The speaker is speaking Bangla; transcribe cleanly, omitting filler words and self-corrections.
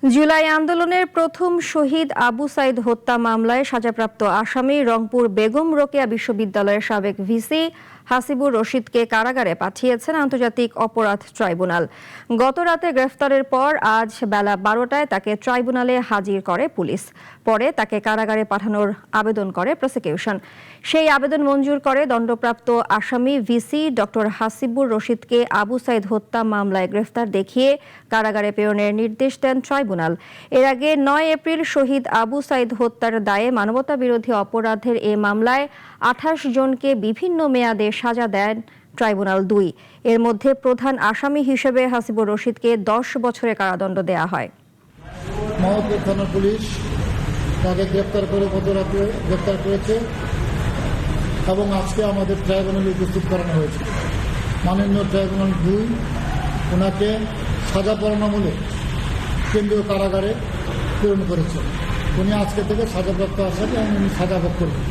জুলাই আন্দোলনের প্রথম শহীদ আবু সাইদ হত্যা মামলায় সাজাপ্রাপ্ত আসামি রংপুর বেগম রোকেয়া বিশ্ববিদ্যালয়ের সাবেক ভিসি হাসিবুর রশিদকে কারাগারে পাঠিয়েছেন আন্তর্জাতিক অপরাধ ট্রাইব্যুনাল। গত রাতে গ্রেফতারের পর আজ বেলা 12টায় তাকে ট্রাইব্যুনালে হাজির করে পুলিশ। পরে তাকে কারাগারে পাঠানোর আবেদন করে প্রসিকিউশন। সেই আবেদন মঞ্জুর করে দণ্ডপ্রাপ্ত আসামি ভিসি ডক্টর হাসিবুর রশিদকে আবু সাইদ হত্যা মামলায় গ্রেফতার দেখিয়ে কারাগারে প্রেরণের নির্দেশ দেন ট্রাইব্যুনাল। এর আগে 9 এপ্রিল শহীদ আবু সাইদ হত্যার দায়ে মানবতাবিরোধী অপরাধের এ মামলায় 28 জনকে বিভিন্ন মেয়াদে সাজা দেন ট্রাইব্যুনাল 2। এর মধ্যে প্রধান আসামি হিসেবে হাসিবুর রশিদকে 10 বছরের কারাদণ্ড দেয়া হয়। মোহাম্মদপুর থানা পুলিশ তাকে গ্রেপ্তার করে গত রাতে গ্রেপ্তার করেছে এবং আজকে আমাদের ট্রাইব্যুনালে উপস্থিত করানো হয়েছে। মাননীয় ট্রাইব্যুনাল 2 ওনাকে সাজা পরোয়ানামূলক কেন্দ্রীয় কারাগারে প্রেরণ করেছে। উনি আজকে থেকে সাজাপ্রাপ্ত আসামি এবং উনি সাজা ভোগ করবেন।